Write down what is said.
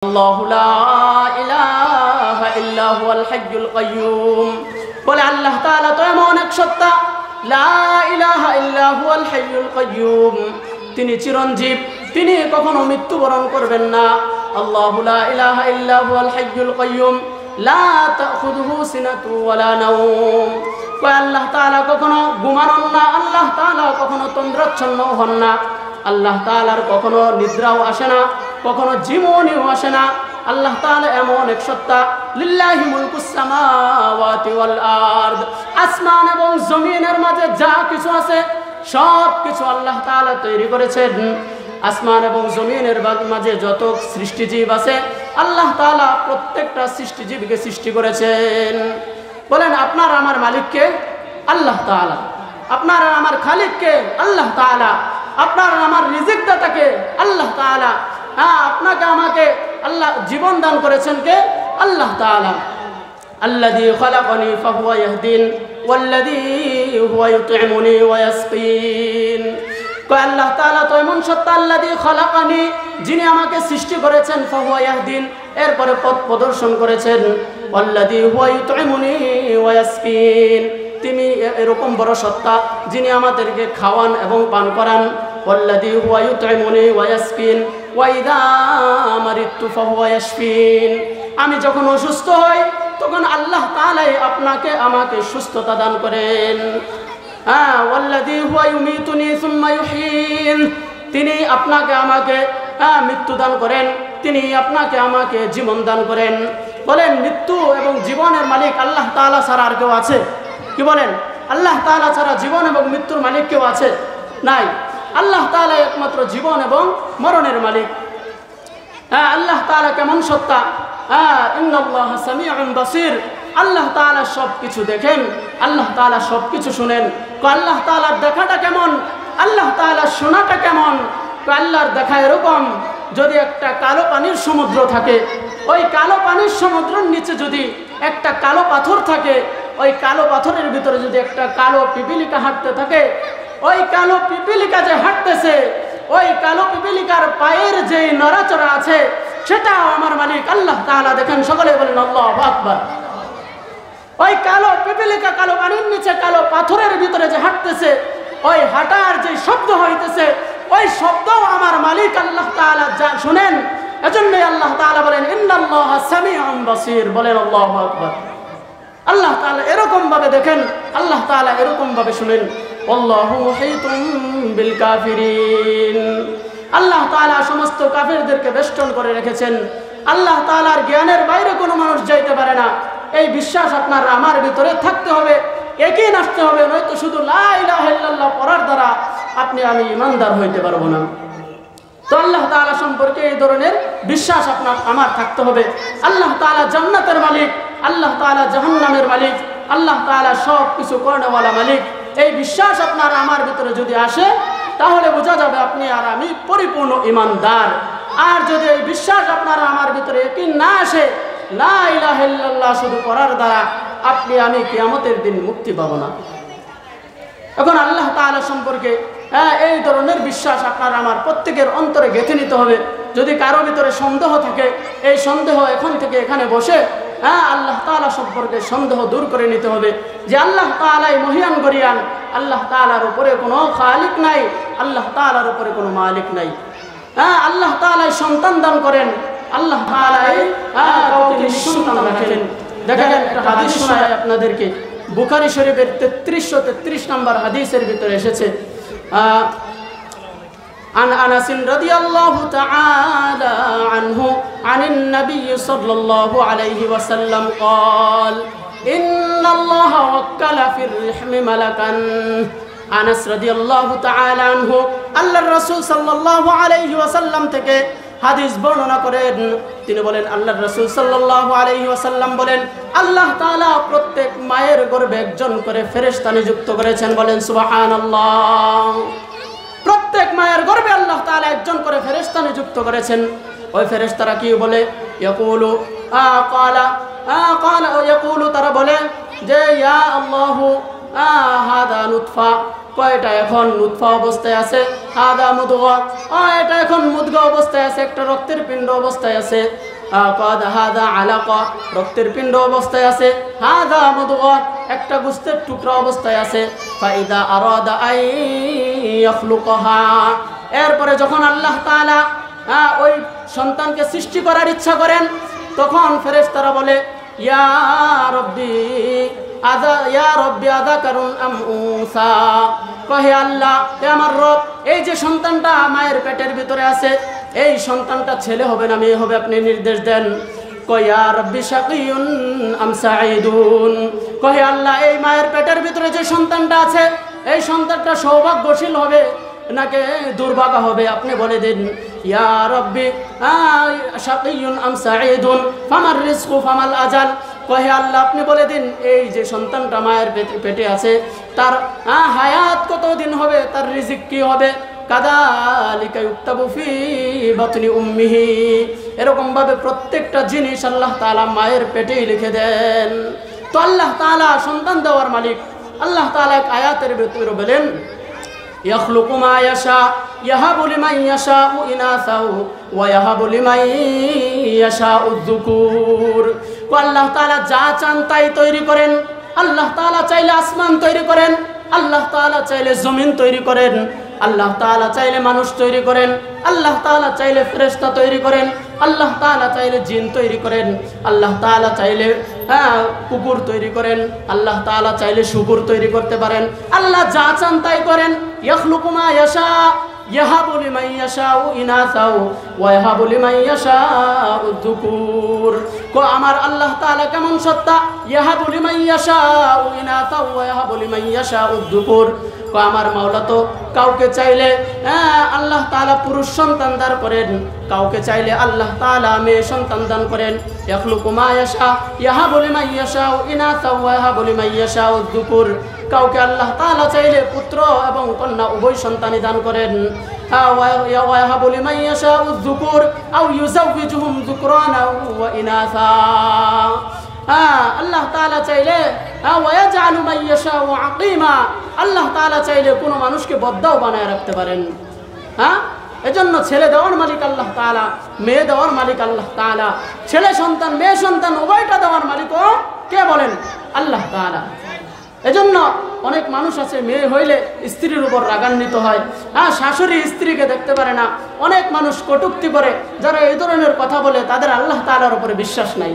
আল্লাহু লা ইলাহা ইল্লা হুয়াল হাইয়ুল কাইয়্যুম। বলে আল্লাহ তাআলা তো এমন এক সত্তা, লা ইলাহা ইল্লা হুয়াল হাইয়ুল কাইয়্যুম, তিনি চিরঞ্জীব, তিনি কখনো মৃত্যুবরণ করবেন না। আল্লাহু লা ইলাহা ইল্লা হুয়াল হাইয়ুল কাইয়্যুম লা তাখুযুহু সিনাতু ওয়ালা নাওম। আল্লাহ তাআলা কখনো ঘুমানোন না, আল্লাহ তাআলা কখনো তন্দ্রাচ্ছন্ন হন না, আল্লাহ তাআলার কখনো নিদ্রাও আসে না, কখনো জীবনীও আসে না। আল্লাহ তাআলা এমন এক সত্তা, লিল্লাহি মুলকুস সামাওয়াতি ওয়াল আরদ, আসমান এবং জমিনের মাঝে যা কিছু আছে সব কিছু আল্লাহ তাআলা তৈরি করেছেন। আসমান এবং জমিনের মাঝে যত সৃষ্টিজীব আছে আল্লাহ তাআলা প্রত্যেকটা সৃষ্টিজীবকে সৃষ্টি করেছেন। বলেন আপনার আমার মালিককে? আল্লাহ তাআলা। আপনার আমার খালিককে? আল্লাহ তাআলা। আপনার আমার রিজিক দাতাকে? আল্লাহ তাআলা। হ্যাঁ, আপনাকে আমাকে আল্লাহ জীবন দান করেছেন কে? আল্লাহ তাআলা। আল্লাযী খালাকানি ফাহুয়া ইয়াহদিন ওয়াল্লাযী হুয়া ইউতঈমুনি ওয়া ইয়াসকিন। আল্লাহ তাআলা তো এমন সত্তা, আল্লাযী খালাকানি, যিনি আমাকে সৃষ্টি করেছেন, ফাহুয়া ইয়াহদিন, এরপরে পথ প্রদর্শন করেছেন, ওয়াল্লাযী হুয়া ইউতঈমুনি ওয়া ইয়াসকিন, তিনি এরকম বড় সত্তা যিনি আমাদেরকে খাওয়ান এবং পান করান। ওয়াল্লাযী হুয়া ইউতঈমুনি ওয়া ইয়াসকিন ওয়া ইযা মারিদতু ফাহুয়া ইয়াশফিন, আমি যখন অসুস্থ হই তখন আল্লাহ তাআলাই আপনাকে আমাকে সুস্থতা দান করেন। হ্যাঁ, ওয়াল্লাযী হুয়া ইউমীতুনি সুম্মা ইউহয়িন, তিনি আপনাকে আমাকে মৃত্যু দান করেন, তিনি আপনাকে আমাকে জীবন দান করেন। বলেন মৃত্যু এবং জীবনের মালিক আল্লাহ তাআলা ছাড়া আর কেউ আছে? কি বলেন? আল্লাহ তাআলা ছাড়া জীবন এবং মৃত্যুর মালিক কেউ আছে? নাই। আল্লাহ তাআলা একমাত্র জীবন এবং মরণের মালিক। হ্যাঁ, আল্লাহ তাআলা কেমন সত্তা? হ্যাঁ, ইন্নাল্লাহা সামিউন বাসীর, আল্লাহ তাআলা সব কিছু দেখেন, আল্লাহ তাআলা সব কিছু শুনেন। আল্লাহ তাআলার দেখাটা কেমন? আল্লাহ তাআলার শোনাটা কেমন? আল্লাহর দেখা এরকম, যদি একটা কালো পানির সমুদ্র থাকে, ওই কালো পানির সমুদ্রের নিচে যদি একটা কালো পাথর থাকে, ওই কালো পাথরের ভিতরে যদি একটা কালো পিপিলিকা হাঁটতে থাকে, ওই কালো পিপিলিকা যে হাঁটতেছে, ওই কালো পিপিলিকার পায়ের যে নড়াচড়া আছে সেটাও আমার মালিক আল্লাহ তাআলা দেখেন। সকলে বলেন আল্লাহু আকবার। ওই কালো পিপিলিকা কালো পানির নিচে কালো পাথরের ভিতরে যে হাঁটতেছে, ওই হাঁটার যে শব্দ হইতেছে, ওই শব্দও আমার মালিক আল্লাহ তাআলা যা শুনেন। এজন্যই আল্লাহ তাআলা বলেন ইন্নাল্লাহা সামিউন বাসীর। বলেন আল্লাহু আকবার। আল্লাহ তাআলা এরকম ভাবে দেখেন, আল্লাহ তাআলা এরকম ভাবে শুনেন। আল্লাহু মুহীতুম বিল কাফিরিন, আল্লাহ তাআলা সমস্ত কাফিরদেরকে বেষ্টন করে রেখেছেন। আল্লাহ তাআলার জ্ঞানের বাইরে কোনো মানুষ যাইতে পারে না। এই বিশ্বাস আপনার আমার ভিতরে থাকতে হবে, একই আসতে হবে, নয়তো শুধু লা ইলাহা ইল্লাল্লাহ পড়ার দ্বারা আপনি আমি ঈমানদার হইতে পারবো না। তো আল্লাহ তাআলা সম্পর্কে এই ধরনের বিশ্বাস আপনার আমার থাকতে হবে। আল্লাহ তাআলা জান্নাতের মালিক, আল্লাহ তাআলা জাহান্নামের মালিক, আল্লাহ তাআলা সব কিছু করেওয়ালা মালিক। এই বিশ্বাস আপনার আমার ভিতরে যদি আসে তাহলে বোঝা যাবে আপনি আর আমি পরিপূর্ণ ঈমানদার। আর যদি এই বিশ্বাস আপনার আমার ভিতরে ইয়াকিন না আসে, লা ইলাহা ইল্লাল্লাহ শুধু পড়ার দ্বারা আপনি আমি কিয়ামতের দিন মুক্তি পাবো না। এখন আল্লাহ তাআলা সম্পর্কে এই ধরনের বিশ্বাস আপনার আমার প্রত্যেকের অন্তরে গেঁথে নিতে হবে। যদি কারো ভিতরে সন্দেহ থাকে, এই সন্দেহ এখন থেকে এখানে বসে আল্লাহ তাআলা সম্পর্কে সন্দেহ দূর করে নিতে হবে যে আল্লাহ তাআলাই মহিয়ান গরিয়ান, আল্লাহ তাআলার উপরে কোনো খালিক নাই, আল্লাহ তাআলার উপরে কোনো মালিক নাই। আল্লাহ তাআলাই সন্তান দান করেন, আল্লাহ তাআলাই কাউকে নিঃসন্তান রাখেন। দেখেন একটা হাদিস শোনায় আপনাদেরকে, বুখারী শরীফের 3333 নম্বর হাদিসের ভিতরে এসেছে, عن أنس رضي الله تعالى عنه عن النبي صلى الله عليه وسلم قال إن الله وكل في الرحم ملكا। আনাস রাদিয়াল্লাহু তাআলা আনহু আল্লাহর রাসূল সাল্লাল্লাহু আলাইহি ওয়াসাল্লাম থেকে হাদিস বর্ণনা করেন। তিনি বলেন, আল্লাহর রাসূল সাল্লাল্লাহু আলাইহি ওয়াসাল্লাম বলেন, আল্লাহ তাআলা প্রত্যেক মায়ের গর্ভে একজন করে ফেরেশতা নিযুক্ত করেছেন। বলেন সুবহানাল্লাহ। প্রত্যেক মায়ের গর্ভে আল্লাহ তাআলা একজন করে ফেরেশতা নিযুক্ত করেছেন। ওই ফেরেশতারা কি বলে? ইয়াকুলু ইয়াকুলু, তারা বলে যে ইয়া আল্লাহু হাদা নুতফা, কয়টা এখন নুতফা অবস্থায় আছে, হাদা মুদগা, এটা এখন মুদগা অবস্থায় আছে, একটা রক্তের পিণ্ড অবস্থায় আছে, কদ হাদা আলাকা, রক্তের পিণ্ড অবস্থায় আছে, হাদা মুদগা, একটা গোশতের টুকরা অবস্থায় আছে। ফাইদা আরাদা আই ইয়াখলুকহা, এরপরে যখন আল্লাহ তাআলা ওই সন্তানকে সৃষ্টি করার ইচ্ছা করেন, তখন ফেরেশতারা বলে ইয়া রব্বি আযা, ইয়া রব্বি আযাকারুন আম উনসা, কহে আল্লাহ হে আমার রব, এই যে সন্তানটা মায়ের পেটের ভিতরে আছে, এই সন্তানটা ছেলে হবে না মেয়ে হবে, আপনি নির্দেশ দেন। কয় ইয়া রব্বি শাকিয়ুন আম সাঈদুন, কহে আল্লাহ এই মায়ের পেটের ভিতরে যে সন্তানটা আছে, এই সন্তানটা সৌভাগ্যশীল হবে নাকি দুর্ভাগা হবে, আপনি বলে দিন। ইয়া রব্বি শাকিয়ুন আম সাঈদুন ফামার রিজকু ফামাল আজাল, কহে আল্লাহ আপনি বলে দিন এই যে সন্তানটা মায়ের পেটে আছে, তার হায়াত কতদিন হবে, তার রিজিক কি হবে। কাযালিকা ইউক্তাবু ফি বাতনি উম্মিহি, এরকম ভাবে প্রত্যেকটা জিনিস আল্লাহ তাআলা মায়ের পেটেই লিখে দেন। তো আল্লাহ তাআলা সন্তান দেওয়ার মালিক। আল্লাহ তাআলা এক আয়াতের ভিতরে বলেন ইয়াখলুকু মা ইয়াশা ইয়াহাবু লিমান ইয়াশাউ ইনাসাউ ওয়া ইয়াহাবু লিমান ইয়াশাউ যুকুর, আল্লাহ তাআলা যা চান তাই তৈরি করেন। আল্লাহ তাআলা চাইলে আসমান তৈরি করেন, আল্লাহ তাআলা চাইলে জমিন তৈরি করেন, আল্লাহ তাআলা চাইলে মানুষ তৈরি করেন, আল্লাহ তাআলা চাইলে ফেরেশতা তৈরি করেন, আল্লাহ তাআলা চাইলে জিন তৈরি করেন, আল্লাহ তাআলা চাইলে কুকুর তৈরি করেন, আল্লাহ তাআলা চাইলে শুকুর তৈরি করতে পারেন। আল্লাহ যা চান তাই করেন। ইয়াখলুকু মা ইয়াশা ইয়াহাবু লিমান ইয়াশাউ ইনাসাউ ওয়া ইয়াহাবু লিমান ইয়াশাউ যুকুর, আমার আল্লাহ তাআলা কেমন সত্তা, ইয়াহাবু লিমান ইয়াশাউ ইনাসাউ ওয়া ইয়াহাবু লিমান ইয়াশাউ যুকুর, আমার মাওলা তো কাউকে চাইলে আল্লাহ তাআলা পুরুষ সন্তান দান করেন, কাউকে চাইলে আল্লাহ তাআলা মেয়ে সন্তান দান করেন। ইয়াখলুকু মা ইয়াশা ইয়াহাবু লিমান ইয়াশাউ ইনাসা ওয়া ইয়াহাবু লিমান ইয়াশাউ যুকুর, কাউকে আল্লাহ তাআলা চাইলে পুত্র এবং কন্যা উভয় সন্তানই দান করেন। ওয়া ইয়াহাবু লিমান ইয়াশাউ যুকুর আও ইউযাওয়িজুহুম যুকরানা ওয়া ইনাসা, আল্লাহ তাআলা চাইলে ওয়ায়াজআলু মান ইয়াশাউ আকিমা, আল্লাহ তাআলা চাইলে কোনো মানুষকে বদ্দাও বানায় রাখতে পারেন। এজন্য ছেলে দেওয়ার মালিক আল্লাহ তাআলা, মেয়ে দেওয়ার মালিক আল্লাহ তাআলা, ছেলে সন্তান মেয়ে সন্তান উভয়টা দেওয়ার মালিক কে বলেন? আল্লাহ তাআলা। এজন্য অনেক মানুষ আছে মেয়ে হইলে স্ত্রীর উপর রাগান্বিত হয়, শাশুড়ি স্ত্রীকে দেখতে পারে না, অনেক মানুষ কটূক্তি করে, যারা এই ধরনের কথা বলে তাদের আল্লাহ তাআলার উপরে বিশ্বাস নাই।